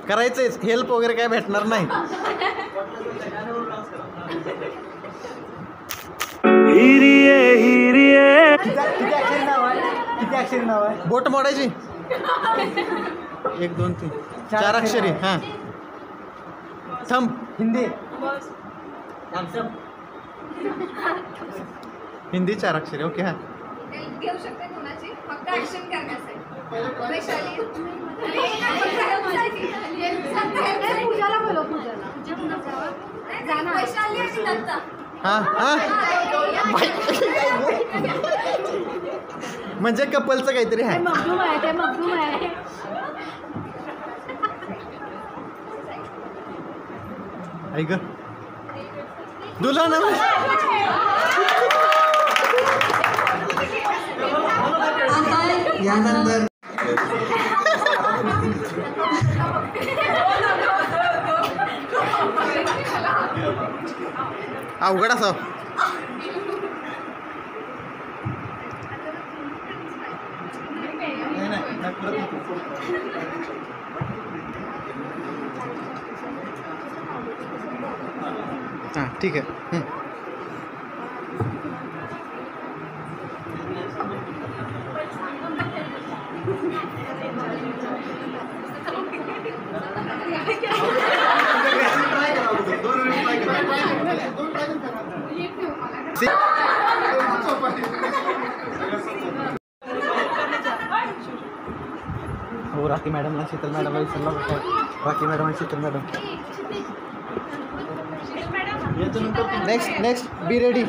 करायचंच, हेल्प वगैरे काय भेटणार नाही. किती अक्षरी नाव आहे? बोट मोडायची. 1 2 3 4 अक्षरी. हां थंब. हिंदी. हिंदी 4 अक्षरी. ओके. हां घेऊ शकते कोणाची फक्त ऍक्शन करण्यासाठी. वैशाली पूजाला बोलव. पूजाला वैशाली आणि दत्ता. हां हां म्हणजे कपलचं काहीतरी आहे. मगदूम आहे ते. मगदूम आहे. ऐक दुल्हन. यानंतर अवघड असं. हां ठीक आहे. हो राखी मॅडमला, शीतल मॅडमला विसरला. राखी मॅडम आणि Sheetal madam. Next be ready.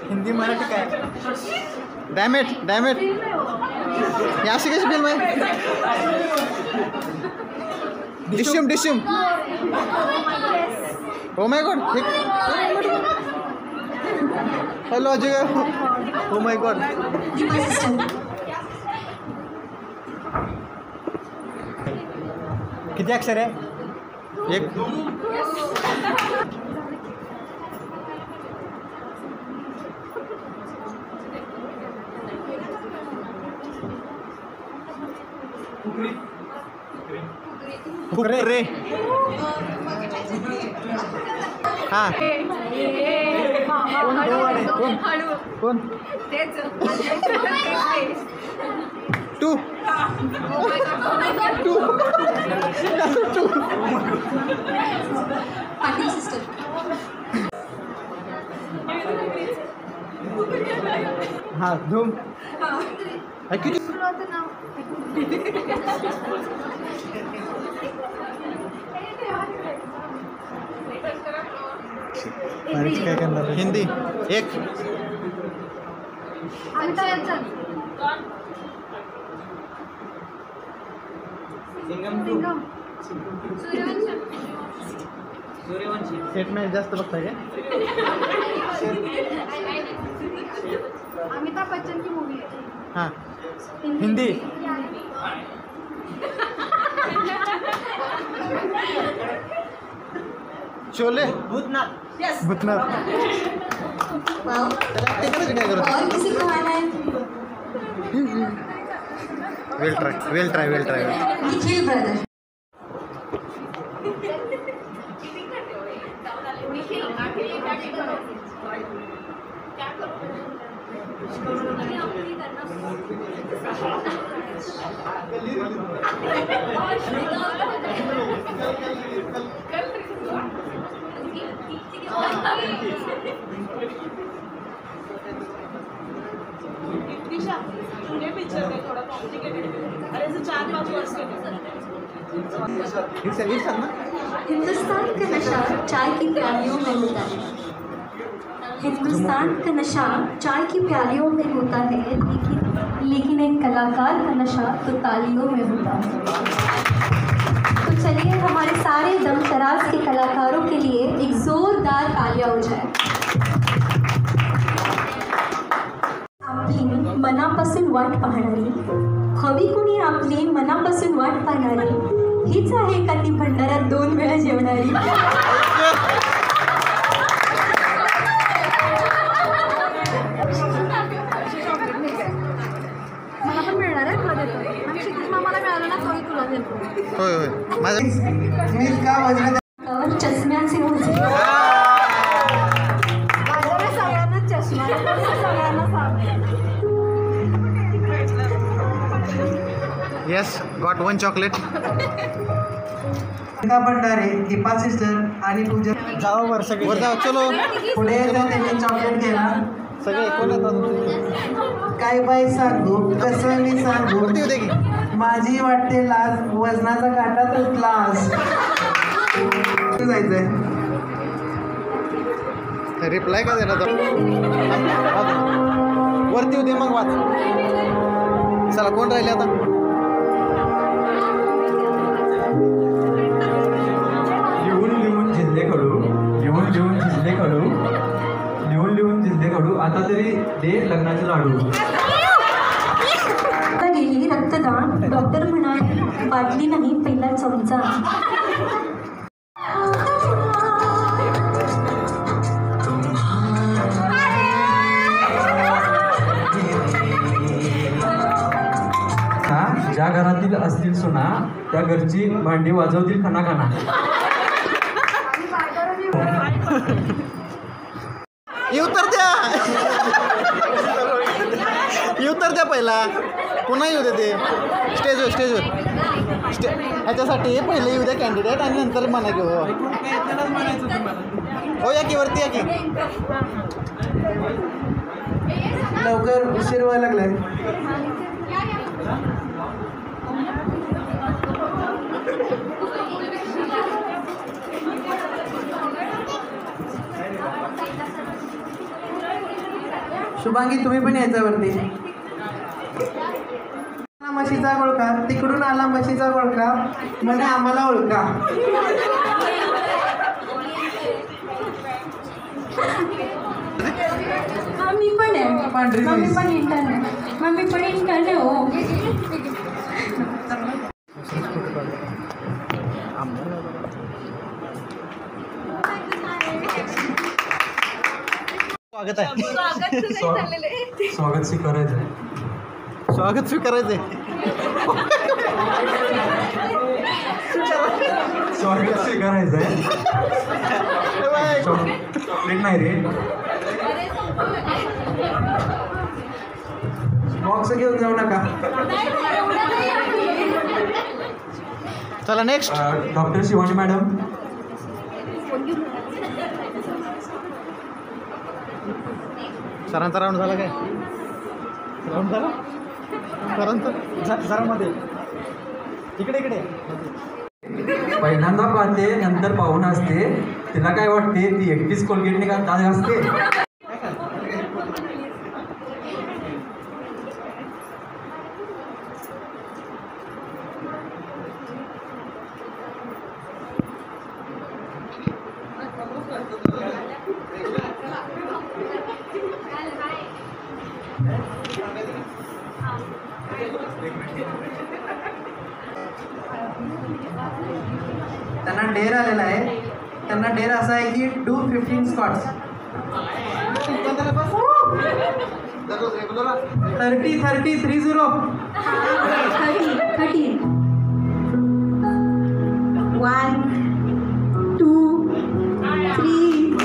Hindi Marathi काय? डॅमेट या अशी कशी फिल्म आहे? Dishoom. Oh my god. Hello Ajay. Oh my god. किती अक्षर आहे? 1. फुकरे. हां कोण? 2 हां धूम. किती काय करणार? हिंदी 1. सेट मॅच जास्त बघताय का? अमिताभ बच्चन की मूवी है. हां हिंदी. शोले. भूतनाथ. काय करू? और किसी को आना है? वेल ट्राय. निखिल ब्रदर. हिंदुस्तान का नशा चाय की प्यालियों में होता है. हिंदुस्तान का नशा चाय की प्यालियों में होता है, लेकिन एक कलाकार का नशा तो तालियों में होता है. तो चलिए हमारे सारे दम दराज के कलाकारों के लिए एक जोरदार तालियां हो जाए. आपली मनापासून वाट पाहणारी हवी कुणी आपली मनापासून वाट पाहणारी, हीच आहे का ती भंडाऱ्यात 2 वेळा जेवणारी? मला पण मिळणार आहे, तुला देतो. आणि क्षितिज मामाला मिळालं ना, तोही तुला देतो. होय होय माझं मी का वाजला चष्म्याचे ओझे. माझ्याकडे सगळ्यांनाच चष्मा आहे, सगळ्यांना सांग. Yes got 1 chocolate. का भंडारे, दीपा सिस्टर आणि पूजा जाओ वर सगळे वर जाओ चलो. पुढे येऊन त्यांनी चॉकलेट घ्यायला. सगळे कोण येतात? काय बाई सांगू, कसं मी सांगू, वरती येऊ दे की. माझी वाटते लाज, वजनाचा काटा तुटला आज. जायचंय रिप्लाय का देणार तर? वरती येऊ दे मग वाच. चला कोण राहिले आता? लिहून लिहून जिल्हे कडू, लिहून लिहून जिल्हे कडू, लिहून लिहून जिल्हे कडू. आता तरी दे लग्नाचे लाडू. आता गेली रक्तदान, डॉक्टर म्हणाले बाटली नाही पहिला चमचा. ज्या घरातील असतील सुना, त्या घरची भांडी वाजवतील खनाखना. उत्तर द्या. उत्तर द्या पहिला, पुन्हा येऊ दे ते स्टेजवर ह्याच्यासाठी पहिले येऊ द्या कॅन्डिडेट आणि नंतर म्हणा की हो. हो या की वरती या की. लवकर उशीर व्हायला लागलाय. शुभांगी तुम्ही पण यायचा वरती. म्हशीचा गोळका, तिकडून आला म्हशीचा गोळका, म्हणे आम्हाला ओळखा. मी पण आहे, पांढरी मम्मी म्हैस. पण इंटर्न आहे, मम्मी पण इंटर्न आहे. हो स्वागत आहे. स्वागत स्वीकारायचं. स्वागत स्वीकारायचंय. स्वागत स्वीकारायचं आहे. चॉकलेट नाही रे. बॉक्स घेऊन जाऊ नका. चला नेक्स्ट. Doctor Shivani madam. सरांचा राऊंड झाला काय? राऊंड झाला सरांचा जरा मध्ये इकडे पहिल्यांदा पाहते नंतर पाहून असते. तिला काय वाटते, ती एकटीच कोलगेटने का ताज घासते. त्यांना डेअर आलेला आहे. त्यांना डेअर असा आहे की डू 15 स्क्वॉट्स. 30 30 30 30 1 2 3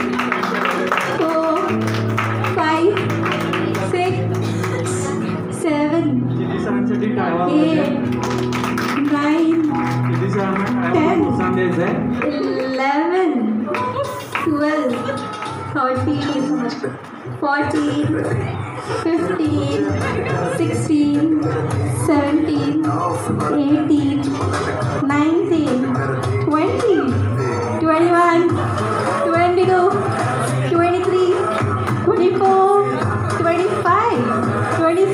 4 5 6 7 किती सरांसाठी टाळवा 8 9 किती सरांना टाळवा प्रोत्साहन द्यायचं आहे. 11 12 13 14 15 16 17 18 19 20 21 22 23 24 25 26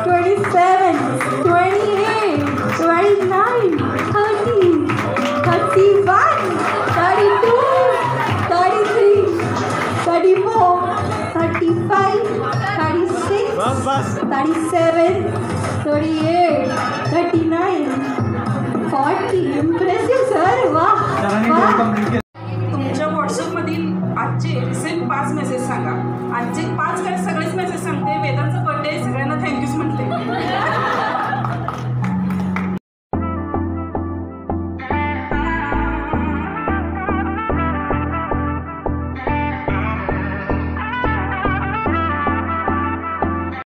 27 28 29 30 31 32 33 34 35, 36, बस बस 37, 38, 39, 40. इम्प्रेसिव्ह सर, वाह सरांनी वाह. डोर कंप्लीट केलं. तुमच्या व्हॉट्सअपमधील आजचे रिसेंट 5 मेसेज सांगा. आजचे 5 काय सगळेच मेसेज सांगते. वेदांचा बर्थडे सगळ्यांना थँक्यूच म्हटले.